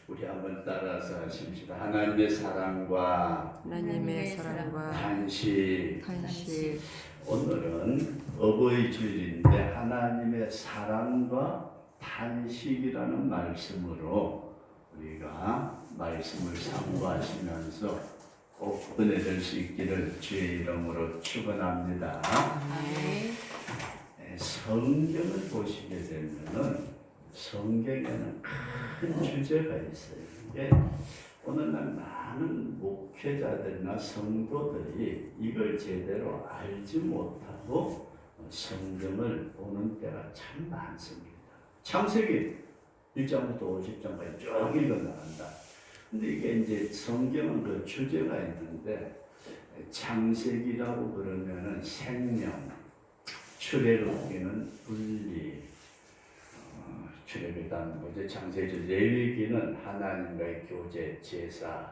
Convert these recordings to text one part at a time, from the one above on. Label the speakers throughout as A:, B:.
A: 우리 한번 따라서 하십시다. 하나님의 사랑과 탄식. 오늘은 어버이 주일인데 하나님의 사랑과 탄식이라는 말씀으로 우리가 말씀을 상고하시면서 꼭 은혜될 수 있기를 주의 이름으로 축원합니다. 성경을 보시게 되면은 성경에는 큰 주제가 있어요. 이게 오늘날 많은 목회자들이나 성도들이 이걸 제대로 알지 못하고 성경을 보는 때가 참 많습니다. 창세기 1장부터 50장까지 쭉 읽어나간다. 근데 이게 이제 성경은 그 주제가 있는데 창세기라고 그러면은 생명, 출애굽기는 분리, 출애굽이라는 거죠. 창세기, 레위기는 하나님과의 교제, 제사,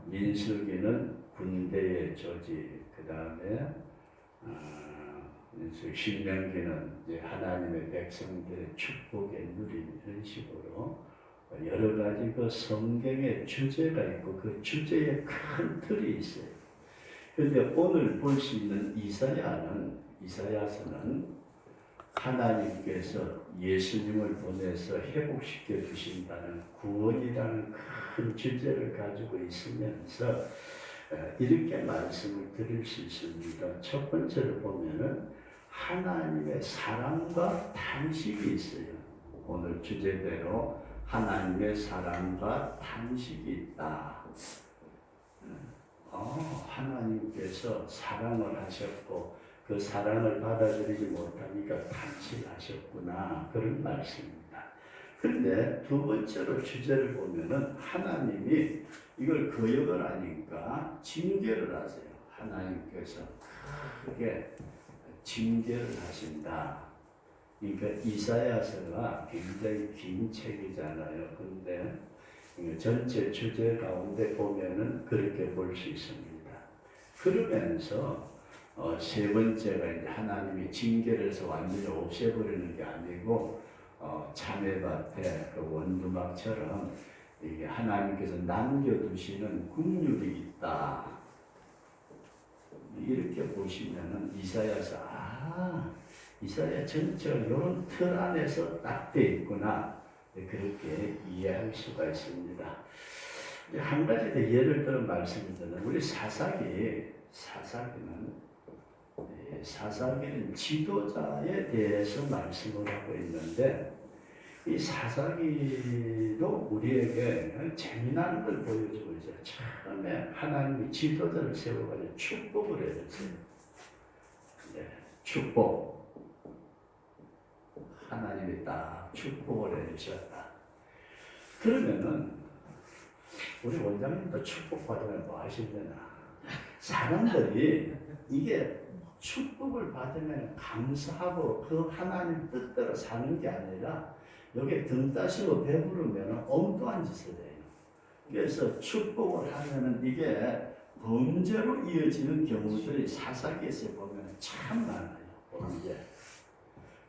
A: 민수기는 군대의 조직, 그 다음에 신명기는 이제 하나님의 백성들의 축복의 누림, 이런 식으로 여러 가지 그 성경의 주제가 있고 그 주제에 큰 틀이 있어요. 그런데 오늘 볼 수 있는 이사야서는 하나님께서 예수님을 보내서 회복시켜 주신다는 구원이라는 큰 주제를 가지고 있으면서 이렇게 말씀을 드릴 수 있습니다. 첫 번째로 보면은 하나님의 사랑과 탄식이 있어요. 오늘 주제대로 하나님의 사랑과 탄식이 있다. 하나님께서 사랑을 하셨고 그 사랑을 받아들이지 못하니까 탄식하셨구나, 그런 말씀입니다. 그런데 두 번째로 주제를 보면은 하나님이 이걸 거역을 하니까 징계를 하세요. 하나님께서 크게 징계를 하신다. 그러니까 이사야서가 굉장히 긴 책이잖아요. 근데 전체 주제 가운데 보면은 그렇게 볼 수 있습니다. 그러면서 세 번째가 이제 하나님이 징계를 해서 완전히 없애버리는 게 아니고 참외밭에 그 원두막처럼 이게 하나님께서 남겨두시는 국률이 있다. 이렇게 보시면은 이사야서 이사야 전체가 이런 틀 안에서 딱 돼 있구나, 그렇게 이해할 수가 있습니다. 한 가지 더 예를 들어 말씀드리면 우리 사사기는 지도자에 대해서 말씀을 하고 있는데 이 사사기도 우리에게 재미난 걸 보여주고 있어요. 처음에 하나님이 지도자를 세워가지고 축복을 해줬어요. 축복. 하나님이 딱 축복을 해주셨다. 그러면은 우리 원장님도 축복받으면 뭐 하시려나? 사람들이 이게 축복을 받으면 감사하고 그 하나님 뜻대로 사는 게 아니라 여기에 등 따시고 배부르면 엉뚱한 짓을 해요. 그래서 축복을 하면은 이게 범죄로 이어지는 경우들이 사사기에서 보면 참 많아요. 범죄.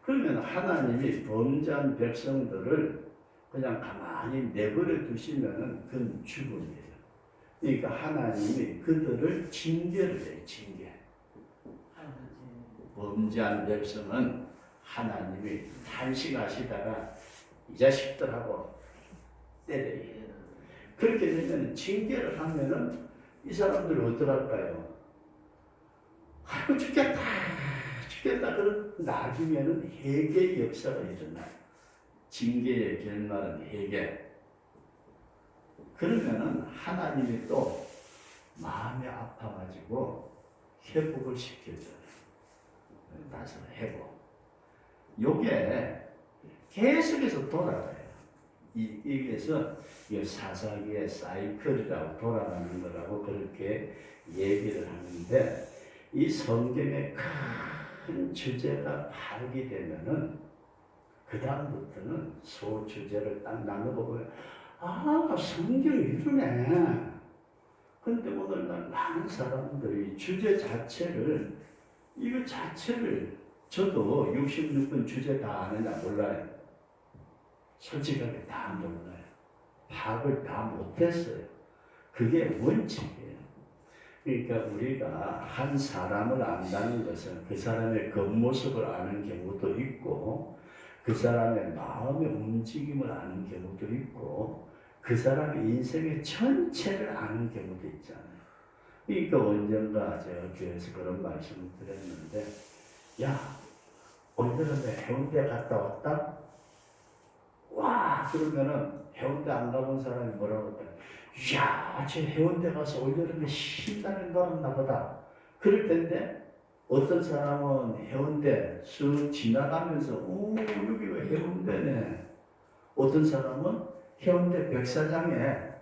A: 그러면 하나님이 범죄한 백성들을 그냥 가만히 내버려 두시면은 그건 죽음이에요. 그러니까 하나님이 그들을 징계를 해요. 징계. 범죄한 백성은 하나님이 탄식하시다가 이 자식들하고 때려요. 그렇게 되면 징계를 하면은 이 사람들이 어떡할까요? 아이고 죽겠다. 그런 나중에는 회개의 역사가 일어나요. 징계의 결말은 회개. 그러면은 하나님이 또 마음이 아파가지고 회복을 시켜줘요. 다시 회복. 요게 계속해서 돌아가요. 이게서 사사기의 사이클이라고 돌아가는 거라고 그렇게 얘기를 하는데 이 성경의 큰 주제가 바르게 되면은 그 다음부터는 소주제를 딱 나눠보면 성경이 이러네. 근데 오늘날 많은 사람들이 주제 자체를 저도 66번 주제 다 아느냐 몰라요. 솔직하게 다 몰라요. 파악을 다 못했어요. 그게 원칙이에요. 그러니까 우리가 한 사람을 안다는 것은 그 사람의 겉모습을 아는 경우도 있고, 그 사람의 마음의 움직임을 아는 경우도 있고, 그 사람의 인생의 전체를 아는 경우도 있잖아요. 그러니까 언젠가 제가 교회에서 그런 말씀을 드렸는데, 야, 오늘은 해운대 갔다 왔다? 와, 그러면은 해운대 안 가본 사람이 뭐라고 할까? 이야, 저 해운대 가서 올여름에 신나게 놀았나 보다. 그럴 텐데, 어떤 사람은 해운대 쓱 지나가면서, 오, 여기가 해운대네. 어떤 사람은 해운대 백사장에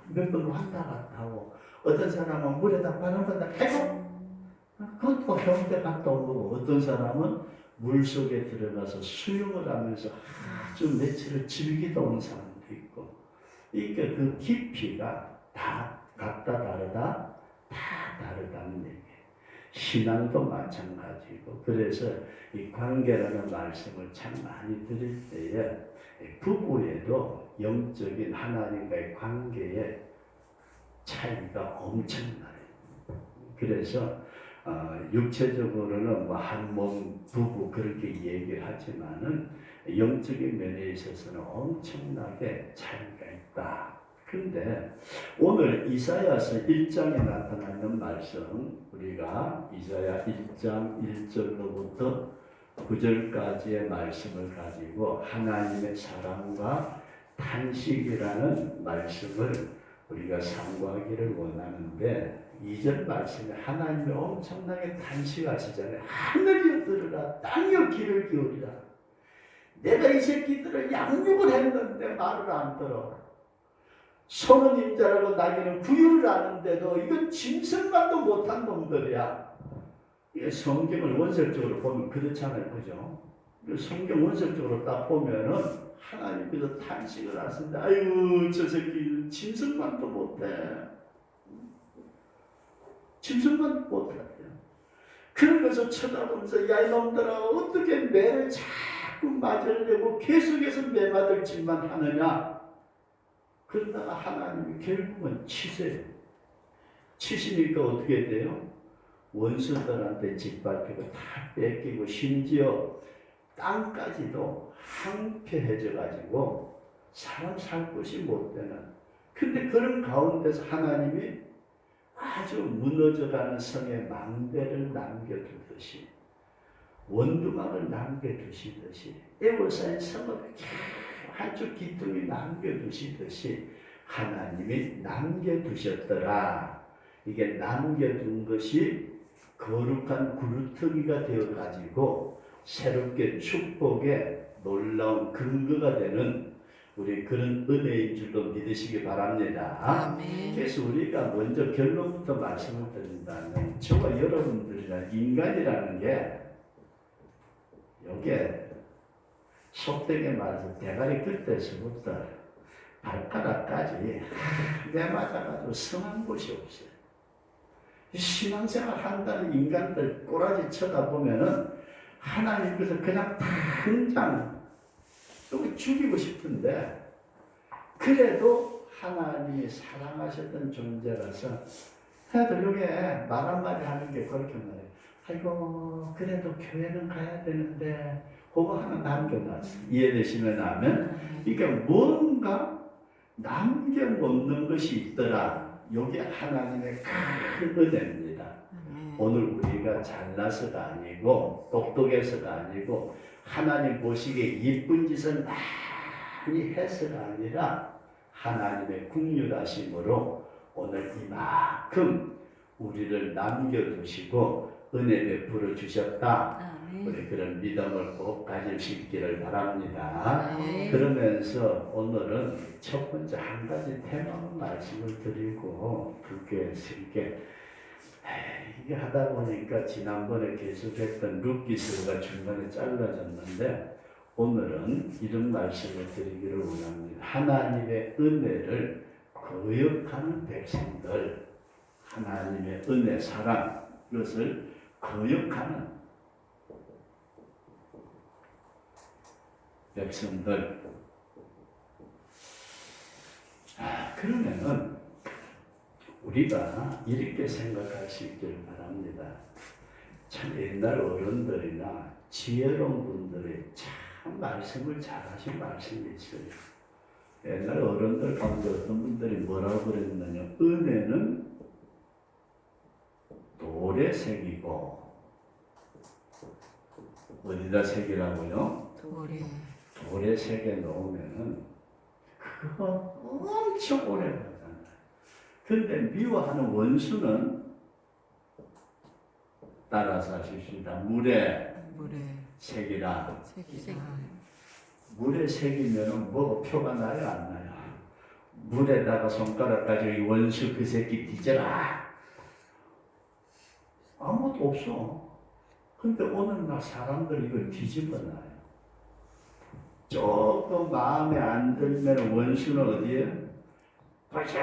A: 몇 번 왔다 갔다 하고, 어떤 사람은 물에다 바람받아, 아이고! 그것도 해운대 갔다 온 거고, 어떤 사람은 물 속에 들어가서 수영을 하면서 아주 며칠을 즐기다 온 사람도 있고, 그러니까 그 깊이가 다 같다 다르다 다 다르다는 얘기예요. 신앙도 마찬가지고, 그래서 이 관계라는 말씀을 참 많이 드릴 때에 부부에도 영적인 하나님과의 관계에 차이가 엄청나요. 그래서 육체적으로는 뭐 한 몸 부부 그렇게 얘기를 하지만은 영적인 면에 있어서는 엄청나게 차이가 있다. 그런데 오늘 이사야서 1장에 나타나는 말씀, 우리가 이사야 1장 1절로부터 9절까지의 말씀을 가지고 하나님의 사랑과 탄식이라는 말씀을 우리가 상고하기를 원하는데, 2절 말씀에 하나님이 엄청나게 탄식하시잖아요. 하늘이여 들으라, 땅이여 귀를 기울이라. 내가 이 새끼들을 양육을 했는데 말을 안 들어. 손은 임자라고 나귀는 구유를 아는데도 이건 짐승만도 못한 놈들이야. 이게 성경을 원색적으로 보면 그렇잖아요. 그죠? 성경 원색적으로 딱 보면은 하나님께서 탄식을 하신다. 아유, 저 새끼 짐승만도 못해. 짐승만도 못해. 그러면서 쳐다보면서, 야 이놈들아, 어떻게 매를 자꾸 맞으려고 계속해서 매 맞을 짓만 하느냐. 그러다가 하나님이 결국은 치세요. 치시니까 어떻게 돼요? 원수들한테 짓밟히고 다 뺏기고, 심지어 땅까지도 황폐해져 가지고 사람 살 곳이 못 되는. 근데 그런 가운데서 하나님이 아주 무너져가는 성의 망대를 남겨두듯이, 원두막을 남겨두시듯이, 에워싸인 성을 한쪽 기둥이 남겨두시듯이 하나님이 남겨두셨더라. 이게 남겨둔 것이 거룩한 구루터기가 되어가지고 새롭게 축복의 놀라운 근거가 되는 우리 그런 은혜인 줄로 믿으시기 바랍니다.
B: 아멘.
A: 그래서 우리가 먼저 결론부터 말씀을 드린다면, 저와 여러분들이나 인간이라는 게 요게 속되게 말해서 대가리 끝에서부터 발가락까지 내 맞아가지고 성한 곳이 없어요. 신앙생활 한다는 인간들 꼬라지 쳐다보면은 하나님께서 그냥 당장 죽이고 싶은데, 그래도 하나님이 사랑하셨던 존재라서 해도 요게 말 한마디 하는 게 그렇게 말해요. 아이고, 그래도 교회는 가야 되는데 그거 하나 남겨놨어. 이해되시면 아멘. 그러니까 뭔가 남겨놓는 것이 있더라. 요게 하나님의 큰 은혜입니다. 오늘 우리가 잘나서가 아니고 똑똑해서가 아니고 하나님 보시기에 이쁜 짓을 많이 해서가 아니라 하나님의 국률하심으로 오늘 이만큼 우리를 남겨두시고 은혜 베풀어 주셨다. 우리 그런 믿음을 꼭 가질 수 있기를 바랍니다. 그러면서 오늘은 첫 번째 한 가지 테마만 말씀을 드리고 불교에서 이렇게 이게 하다 보니까 지난번에 계속했던 룻기서가 중간에 잘라졌는데, 오늘은 이런 말씀을 드리기를 원합니다. 하나님의 은혜를 거역하는 백성들, 하나님의 은혜 사랑, 이것을 거역하는 백성들. 그러면은 우리가 이렇게 생각할 수 있기를 바랍니다. 참 옛날 어른들이나 지혜로운 분들이 참 말씀을 잘하신 말씀이 있어요. 옛날 어른들 가운데 어떤 분들이 뭐라고 그랬느냐, 은혜는 돌에 새기고, 어디다 새기라고요? 돌에 새겨 놓으면은 그거 엄청 오래 가잖아요. 근데 미워하는 원수는 따라서 하십시다. 물에 새기라. 물에 새기면 뭐가 표가 나요, 안 나요? 물에다가 손가락 가지고 이 원수 그 새끼 뒤져라. 아무것도 없어. 근데 어느 날 사람들이 이걸 뒤집어놔요. 조금 마음에 안 들면 원수는 어디에? 바샤!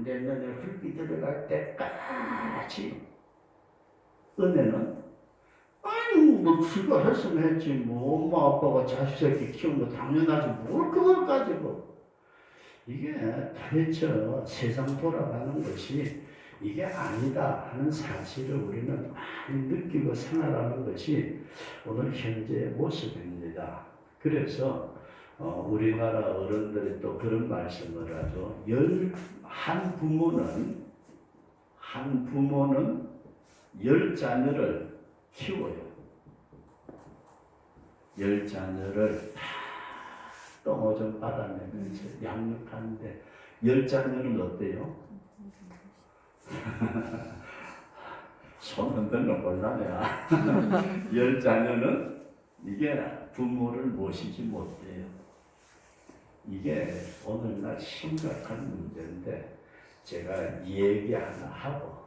A: 내 눈에 흙이 들어갈 때까지. 은혜는? 아니, 뭐, 그거 했으면 했지. 뭐, 엄마, 아빠가 자식 새끼 키운 거 당연하지. 뭘 그걸 가지고. 이게 도대체 세상 돌아가는 것이 이게 아니다 하는 사실을 우리는 많이 느끼고 생활하는 것이 오늘 현재의 모습입니다. 그래서 우리나라 어른들이 또 그런 말씀을 하죠. 한 부모는 10자녀를 키워요. 10자녀를 다 똥오줌 빨아내면서 양육하는데 10자녀는 어때요? 손 흔들면 곤란해요. 10자녀는 이게 부모를 모시지 못해요. 이게 오늘날 심각한 문제인데 제가 얘기 하나 하고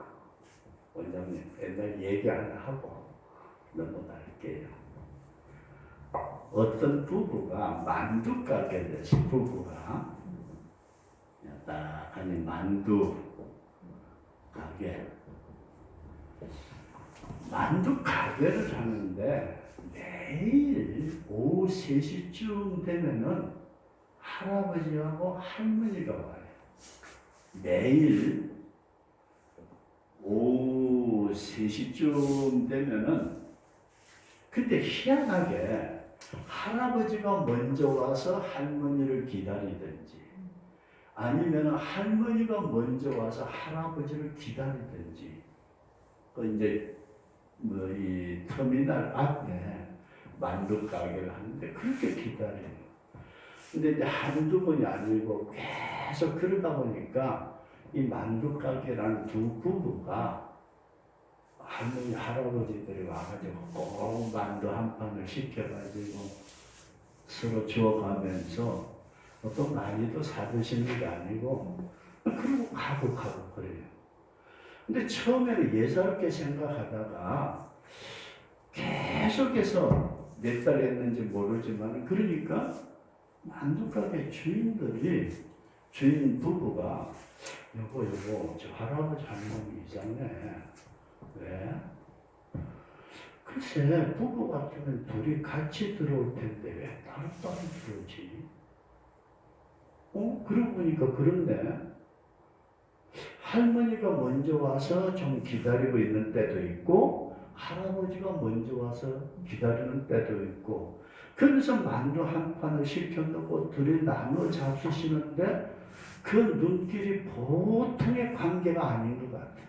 A: 원장님 옛날 얘기 하나 하고 넘어갈게요. 어떤 부부가 만두 가게를 해서 부부가 딱하니 만두 가게를 하는데 매일 오후 3시쯤 되면은 할아버지하고 할머니가 와요. 매일 오후 3시쯤 되면은 근데 희한하게 할아버지가 먼저 와서 할머니를 기다리든지 아니면 할머니가 먼저 와서 할아버지를 기다리든지 그 이제 뭐 이 터미널 앞에 만두 가게를 하는데 그렇게 기다려요. 근데 이제 한두 번이 아니고 계속 그러다 보니까 이 만두 가게라는 두 부부가 할머니 할아버지들이 와가지고 꼭 만두 한 판을 시켜가지고 서로 주워가면서 어떤 많이도 사드시는 게 아니고 그러고 가고 그래요. 근데 처음에는 예사롭게 생각하다가 계속해서 몇 달 했는지 모르지만 그러니까 만두가게 주인 부부가 여보 저 할아버지 할머니 이상해. 왜? 글쎄 부부 같으면 둘이 같이 들어올 텐데 왜 따로따로 들어오지? 그러고 보니까 그런데 할머니가 먼저 와서 좀 기다리고 있는 때도 있고 할아버지가 먼저 와서 기다리는 때도 있고 그래서 만두 한 판을 시켜놓고 둘이 나눠 잡수시는데 그 눈길이 보통의 관계가 아닌 것 같아요.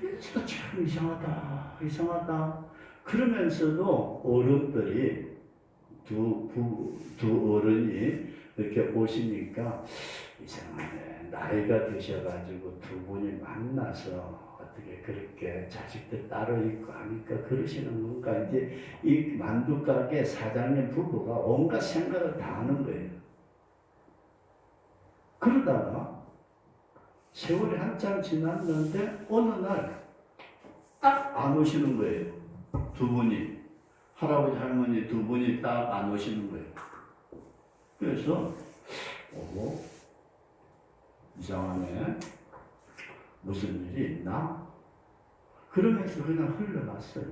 A: 그래서 참 이상하다. 그러면서도 어른들이 두 어른이 이렇게 오시니까 이상하네. 나이가 드셔가지고 두 분이 만나서 어떻게 그렇게 자식들 따로 있고 하니까 그러시는 건가. 이제 이 만두가게 사장님 부부가 온갖 생각을 다 하는 거예요. 그러다가 세월이 한참 지났는데 어느 날 딱 안 오시는 거예요. 두 분이. 할아버지 할머니 두 분이 딱 안 오시는 거예요. 그래서 이상하네. 무슨 일이 있나? 그러면서 그냥 흘러갔어요.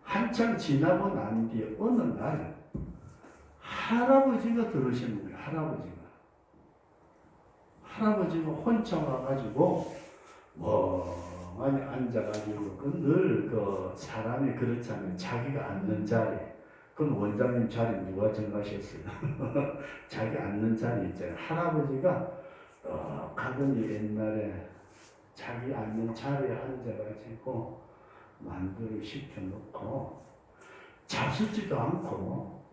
A: 한참 지나고 난 뒤에 어느 날 할아버지가 들으시는 거예요. 할아버지가. 할아버지가 혼자 와가지고 멍하니 앉아가지고 늘 사람이 그렇잖아요. 자기가 앉는 자리. 그건 원장님 자리 누가 정하셨어요? 자기 앉는 자리 있잖아요. 할아버지가 가더니 옛날에 자기 앉는 자리에 앉아가지고 만두를 시켜놓고 잡수지도 않고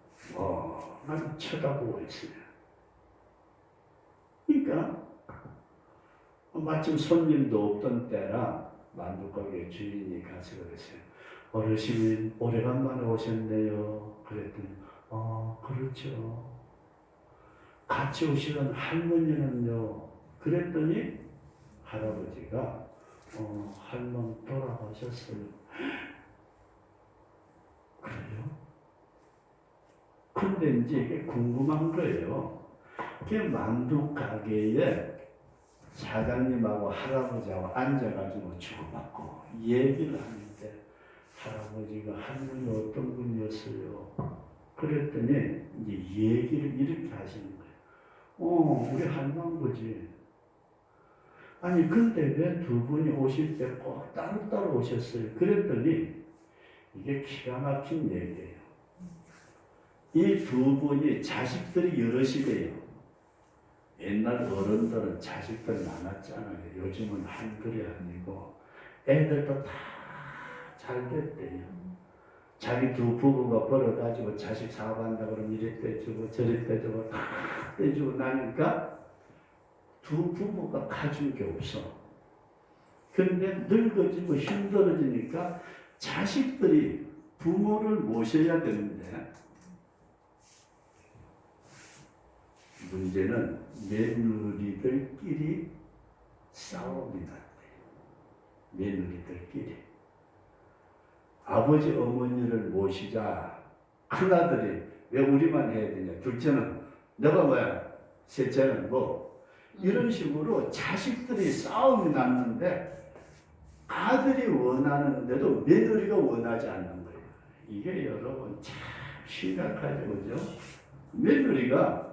A: 난 쳐다보고 있어요. 그러니까 마침 손님도 없던 때라 만두가게 주인이 가서 그랬어요. 어르신 오래간만에 오셨네요. 그랬더니 그렇죠. 같이 오시던 할머니는요. 그랬더니 할아버지가 할머니 돌아가셨어요. 그래요? 근데 이제 이게 궁금한 거예요. 그 만두 가게에 사장님하고 할아버지하고 앉아가지고 주고받고 얘기를 하는데 할아버지가 할머니 어떤 분이었어요? 그랬더니 이제 얘기를 이렇게 하시는 거예요. 우리 할망구지. 아니 근데 왜 두 분이 오실 때 꼭 따로따로 오셨어요? 그랬더니 이게 기가 막힌 얘기예요. 이 두 분이 자식들이 여럿이래요. 옛날 어른들은 자식들 많았잖아요. 요즘은 한둘이 아니고 애들도 다 잘 됐대요. 자기 두 부부가 벌어가지고 자식 사업한다 그러면 이리 떼주고 저리 떼주고 다 떼주고 나니까 두 부부가 가진 게 없어. 근데 늙어지고 힘들어지니까 자식들이 부모를 모셔야 되는데 문제는 며느리들끼리 싸움이 났대요. 며느리들끼리. 아버지 어머니를 모시자. 큰아들이 왜 우리만 해야 되냐. 둘째는 너가 뭐야. 셋째는 뭐. 이런 식으로 자식들이 싸움이 났는데 아들이 원하는데도 며느리가 원하지 않는 거예요. 이게 여러분 참 심각하죠. 그죠? 며느리가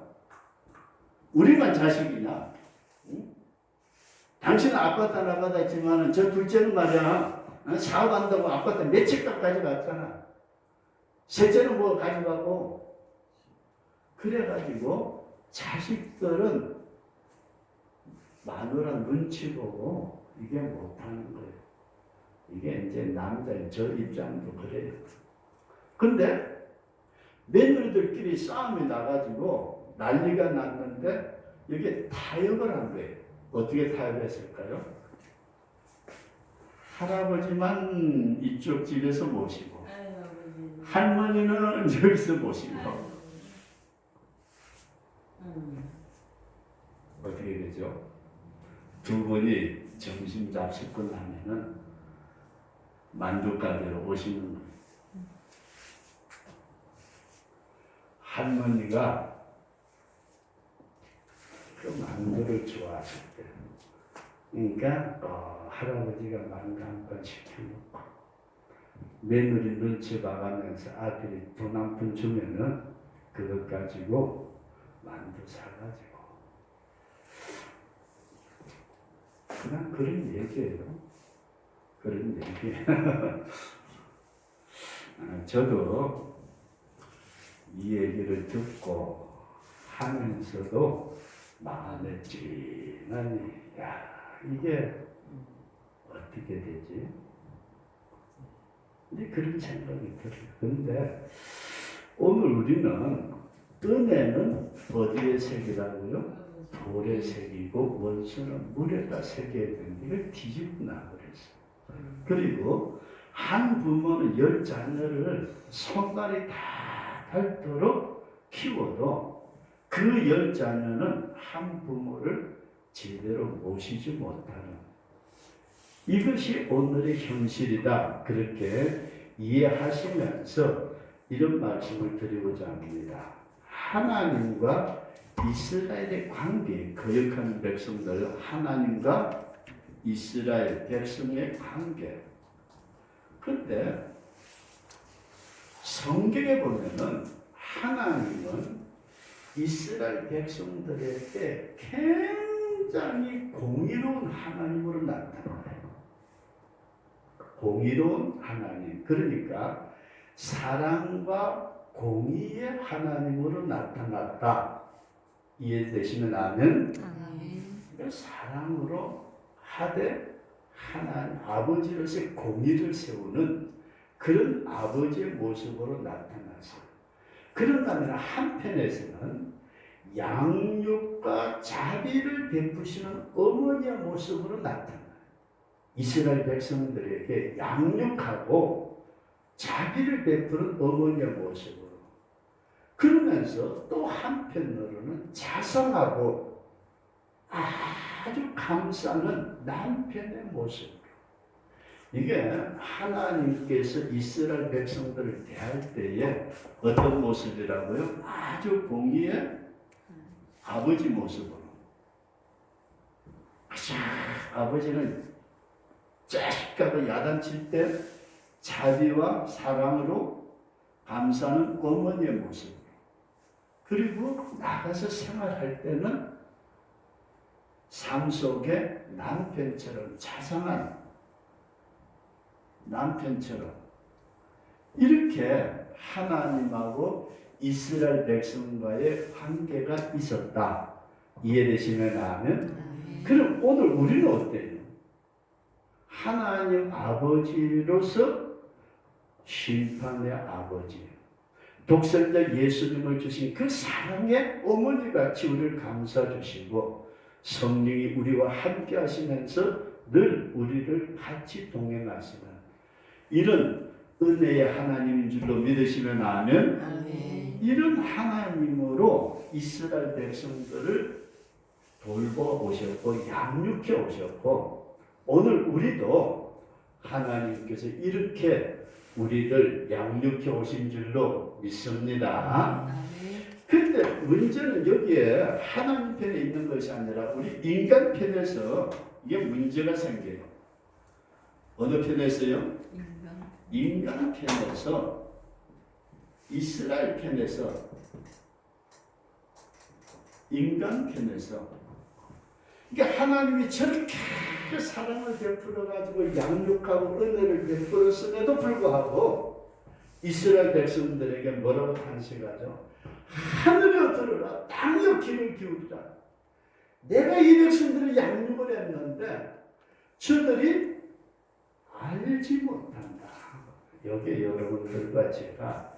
A: 우리만 자식이냐? 응? 당신은 아파트 하나 받았지만 저 둘째는 말이야 사업한다고 아파트 며칠까지 갔잖아. 셋째는 뭐 가져가고. 그래가지고 자식들은 마누라 눈치 보고 이게 못하는 거예요. 이게 이제 남자인 저 입장도 그래요. 근데 며느리들끼리 싸움이 나가지고 난리가 났는데 여기에 타협을 한 거예요. 어떻게 타협했을까요? 할아버지만 이쪽 집에서 모시고 할머니는 여기서 모시고 어떻게 되죠? 두 분이 점심 잡수고 나면은 만두가게로 오시는 거예요. 할머니가 그 만두를 좋아하실 때 그러니까 할아버지가 만두 한 번 시켜놓고 며느리 눈치 봐가면서 아들이 돈 한 푼 주면은 그것 가지고 만두 사가지고 그냥 그런 얘기예요. 그런 얘기. 저도 이 얘기를 듣고 하면서도 마음에 찌하니 이게 어떻게 되지? 근데 그런 생각이 들어요. 근데 오늘 우리는 은혜는 어디에 새기라고요? 돌에 새기고 원수는 물에다 새겨야 되는데 이걸 뒤집어 놔버렸어요. 그리고 한 부모는 10자녀를 손발이 다 닳도록 키워도 그 10자녀는 한 부모를 제대로 모시지 못하는 이것이 오늘의 현실이다. 그렇게 이해하시면서 이런 말씀을 드리고자 합니다. 하나님과 이스라엘의 관계, 거역한 백성들, 하나님과 이스라엘 백성의 관계. 그런데 성경에 보면은 하나님은 이스라엘 백성들에게 굉장히 공의로운 하나님으로 나타나요. 공의로운 하나님. 그러니까 사랑과 공의의 하나님으로 나타났다. 이해되시면 아멘. 그러니까 사랑으로 하되 하나님 아버지로서의 공의를 세우는 그런 아버지의 모습으로 나타났어요. 그런다면 한편에서는 양육과 자비를 베푸시는 어머니의 모습으로 나타나요. 이스라엘 백성들에게 양육하고 자비를 베푸는 어머니의 모습으로. 그러면서 또 한편으로는 자상하고 아주 감싸는 남편의 모습으로. 이게 하나님께서 이스라엘 백성들을 대할 때에 어떤 모습이라고요? 아주 공의의 아버지 모습으로. 아버지는 자식하고 야단칠 때 자비와 사랑으로 감싸는 어머니의 모습으로. 그리고 나가서 생활할 때는 삶 속에 남편처럼 자상한 남편처럼 이렇게 하나님하고 이스라엘 백성과의 관계가 있었다. 이해되시면 아멘. 그럼 오늘 우리는 어때요? 하나님 아버지로서 심판의 아버지, 독생자 예수님을 주신 그 사랑의 어머니같이 우리를 감싸주시고 성령이 우리와 함께 하시면서 늘 우리를 같이 동행하시는 이런 은혜의 하나님인 줄로 믿으시면 아멘. 아멘. 이런 하나님으로 이스라엘 백성들을 돌보오셨고 양육해 오셨고 오늘 우리도 하나님께서 이렇게 우리를 양육해 오신 줄로 믿습니다. 그런데 문제는 여기에 하나님 편에 있는 것이 아니라 우리 인간 편에서 이게 문제가 생겨요. 어느 편에서요? 인간 편에서, 이스라엘 편에서, 인간 편에서. 그러니까 하나님이 저렇게 사랑을 베풀어 가지고 양육하고 은혜를 베풀었음에도 불구하고 이스라엘 백성들에게 뭐라고 탄식하죠? 하늘에 들으라, 땅에 귀를 기울이라. 내가 이 백성들을 양육을 했는데 저들이 알지 못한다. 여기 여러분들과 제가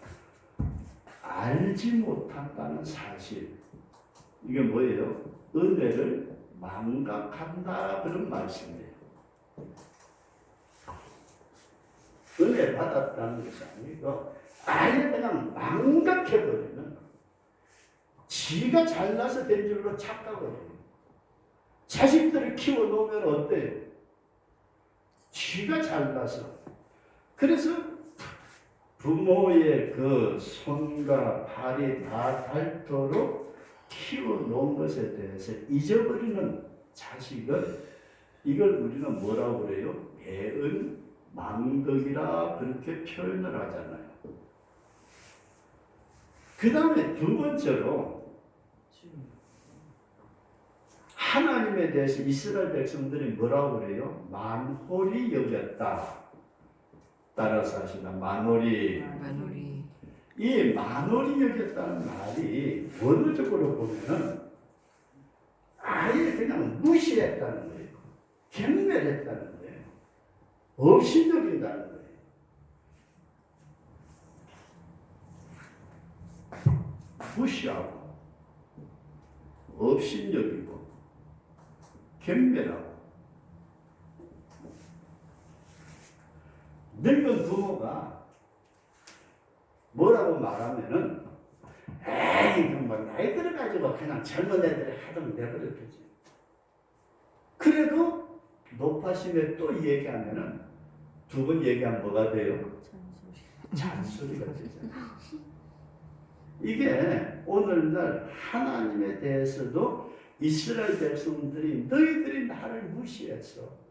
A: 알지 못한다는 사실, 이게 뭐예요? 은혜를 망각한다 그런 말씀이에요. 은혜 받았다는 것이 아니고 아예 그냥 망각해버리는, 지가 잘나서 된 줄로 착각을 해요. 자식들을 키워놓으면 어때요? 지가 잘나서. 그래서 부모의 그 손과 발이 다 닳도록 키워놓은 것에 대해서 잊어버리는 자식은, 이걸 우리는 뭐라고 그래요? 배은 망덕이라 그렇게 표현을 하잖아요. 그 다음에 두 번째로 하나님에 대해서 이스라엘 백성들이 뭐라고 그래요? 만홀히 여겼다. 따라서 하시다. 만홀히. 이 만홀히 여겼다는 말이 원어적으로 보면은 아예 그냥 무시했다는 거예요. 경멸했다는 거예요. 없이 여긴다는 거예요. 무시하고 없이 여기고 경멸하고. 늙은 부모가 뭐라고 말하면은 에이 뭐 나이 들어가지고 그냥 젊은 애들이 하던 내버려 두지. 그래도 높아심에 또 얘기하면은 두 번 얘기하면 뭐가 돼요? 잔소리가 되잖아요. 이게 오늘날 하나님에 대해서도 이스라엘 백성들이 너희들이 나를 무시했어.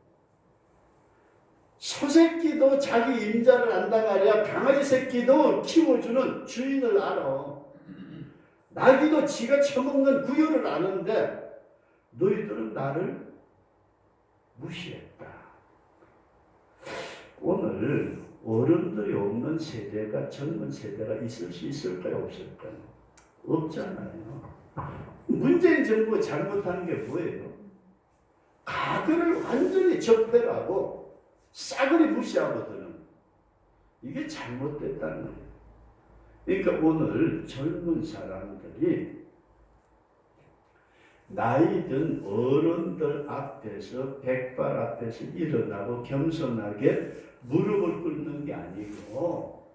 A: 소새끼도 자기 임자를 안다 말이야. 강아지 새끼도 키워주는 주인을 알아. 나귀도 지가 처먹는 구유를 아는데 너희들은 나를 무시했다. 오늘 어른들이 없는 세대가, 젊은 세대가 있을 수 있을까요? 없을까요? 없잖아요. 문재인 정부가 잘못한 게 뭐예요? 가교를 완전히 적폐하고 싸그리 무시하거든요. 이게 잘못됐다는 거예요. 그러니까 오늘 젊은 사람들이 나이 든 어른들 앞에서, 백발 앞에서 일어나고 겸손하게 무릎을 꿇는 게 아니고,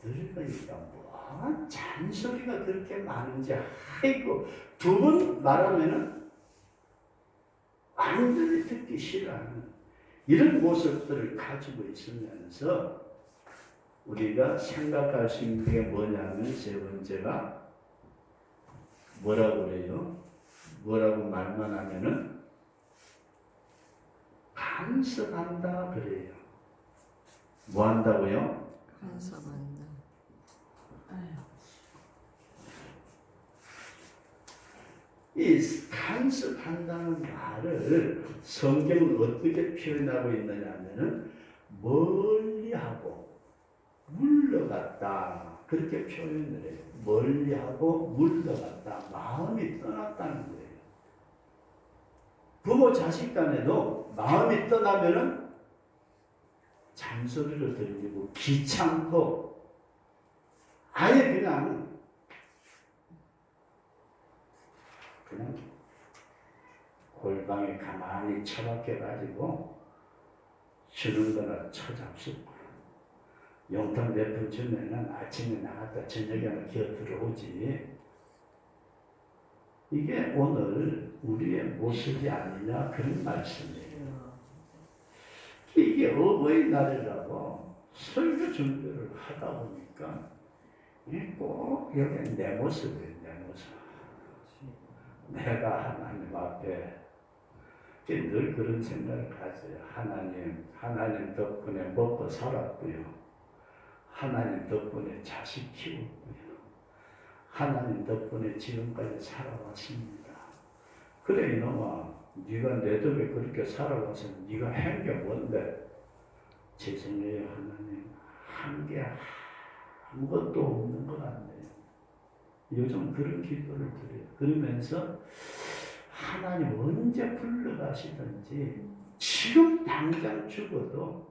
A: 늙으니까 뭐 잔소리가 그렇게 많은지, 아이고, 두 번 말하면은 완전히 듣기 싫어하는 이런 모습들을 가지고 있으면서 우리가 생각할 수 있는 게 뭐냐면, 세 번째가 뭐라고 그래요? 뭐라고 말만 하면은 간섭한다 그래요. 뭐 한다고요?
B: 간섭한다.
A: 이 간섭한다는 말을 성경은 어떻게 표현하고 있느냐 하면은 멀리하고 물러갔다 그렇게 표현을 해요. 멀리하고 물러갔다, 마음이 떠났다는 거예요. 부모 자식 간에도 마음이 떠나면은 잔소리를 들리고 귀찮고 아예 그냥 골방에 가만히 처박혀가지고 주는 거나 처잡수고 용돈 몇 푼 주면은 아침에 나갔다 저녁에 하나 기어 들어오지. 이게 오늘 우리의 모습이 아니냐 그런 말씀이에요. 이게 어버이날이라고 설교 준비를 하다 보니까 꼭 여기 내 모습이에요. 내 모습. 내가 하나님 앞에 늘 그런 생각을 가져요. 하나님 덕분에 먹고 살았고요. 하나님 덕분에 자식 키웠고요. 하나님 덕분에 지금까지 살아왔습니다. 그래 이놈아, 네가 내 덕에 그렇게 살아와서 네가 한 게 뭔데? 죄송해요 하나님, 한 게 아무것도 없는 것 같네요. 요즘 그런 기도를 드려요. 그러면서 하나님 언제 불러가시든지 지금 당장 죽어도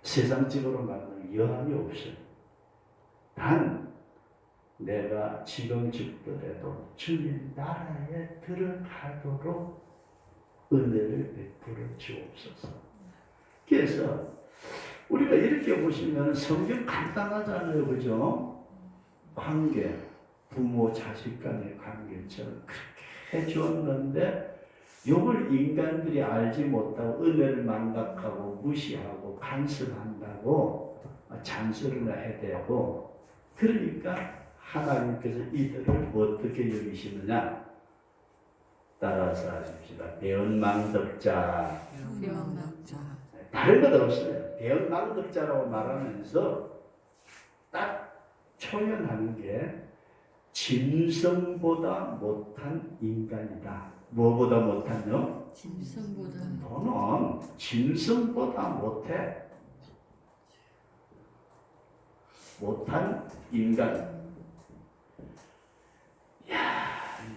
A: 세상적으로 말하면 여한이 없어요. 단 내가 지금 죽더라도 주님 나라에 들어가도록 은혜를 베풀어 주옵소서. 그래서 우리가 이렇게 보시면 성경 간단하잖아요. 그죠? 관계, 부모 자식 간의 관계처럼 그렇게 해주었는데 이걸 인간들이 알지 못하고 은혜를 망각하고 무시하고 간섭한다고 잔소리나 해대고, 그러니까 하나님께서 이들을 어떻게 여기시느냐? 따라서 하십시다. 배은망덕자.
B: 배은망덕자.
A: 다른 것 없어요. 배은망덕자라고 말하면서 딱 표현하는 게 짐승보다 못한 인간이다. 뭐보다 못한요?
B: 짐승보다.
A: 너는 짐승보다 못해. 못한 인간.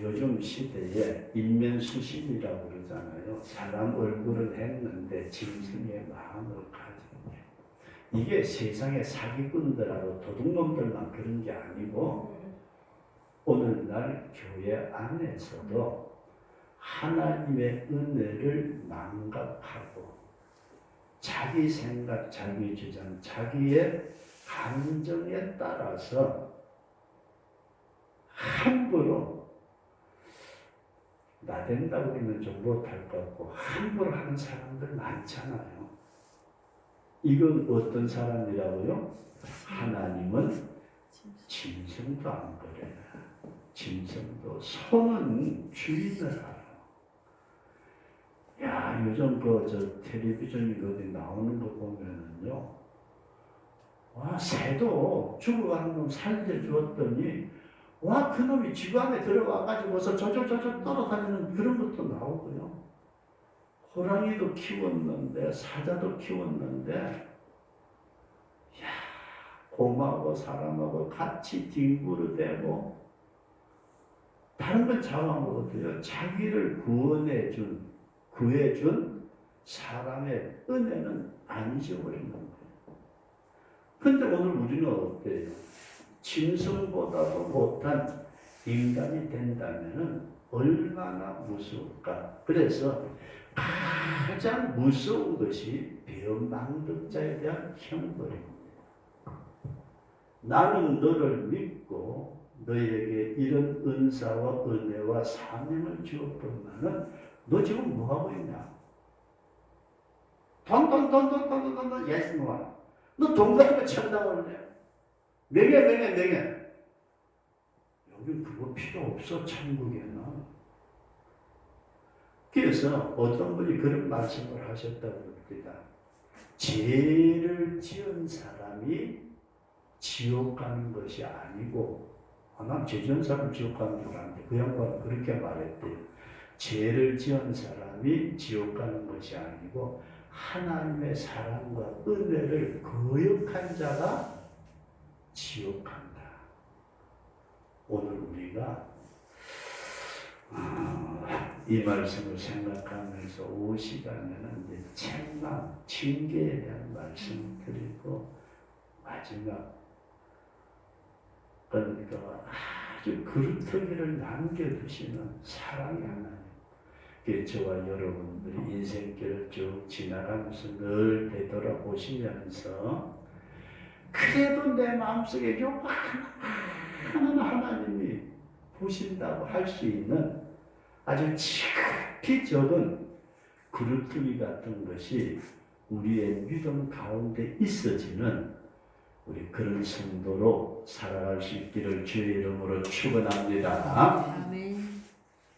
A: 요즘 시대에 인면수심이라고 그러잖아요. 사람 얼굴을 했는데 짐승의 마음을 가진 게. 이게 세상의 사기꾼들하고 도둑놈들만 그런 게 아니고 오늘날 교회 안에서도 하나님의 은혜를 망각하고 자기 생각, 자기 주장, 자기의 감정에 따라서 함부로 나댄다고 하면 좀 못할 것 같고 함부로 하는 사람들 많잖아요. 이건 어떤 사람이라고요? 하나님은 짐승도 안 그래요. 짐승도 손은 주인을 알아. 야, 요즘 텔레비전이 어디 나오는 거 보면은요, 와, 새도 죽어가는 놈 살려주었더니 와, 그놈이 집 안에 들어와가지고서 저저저저 떨어다니는 그런 것도 나오고요. 호랑이도 키웠는데, 사자도 키웠는데, 야, 곰하고 사람하고 같이 뒹구르대고, 다른 건 잡아먹어도요, 자기를 구해준 사람의 은혜는 안 잊어버리는 거예요. 근데 오늘 우리는 어때요? 짐승보다도 못한 인간이 된다면 얼마나 무서울까? 그래서 가장 무서운 것이 배은망덕자에 대한 형벌입니다. 나는 너를 믿고 너에게 이런 은사와 은혜와 사명을 주었건만은 너 지금 뭐하고 있냐? 돈, 예수님아. 너 돈 가지고 천당을 내. 명예. 여기 그거 필요 없어, 천국에는. 그래서 어떤 분이 그런 말씀을 하셨다고 합니다. 죄를 지은 사람이 지옥 가는 것이 아니고, 난 죄 지은 사람 지옥 가는 줄 알았는데 그 양반은 그렇게 말했대요. 죄를 지은 사람이 지옥 가는 것이 아니고 하나님의 사랑과 은혜를 거역한 자가 지옥 간다. 오늘 우리가 이 말씀을 생각하면서 5시간에는 이제 책망, 징계에 대한 말씀을 드리고 마지막 그러니까 아주 그루터기를 남겨두시는 사랑의 하나님. 저와 여러분들이 인생길을 쭉 지나가면서 늘 되돌아보시면서 그래도 내 마음속에 요거 하나는 하나님이 보신다고 할 수 있는 아주 지극히 적은 그루터기 같은 것이 우리의 믿음 가운데 있어지는 우리 그런 성도로 살아갈 수 있기를 주의 이름으로 축원합니다.
B: 아멘.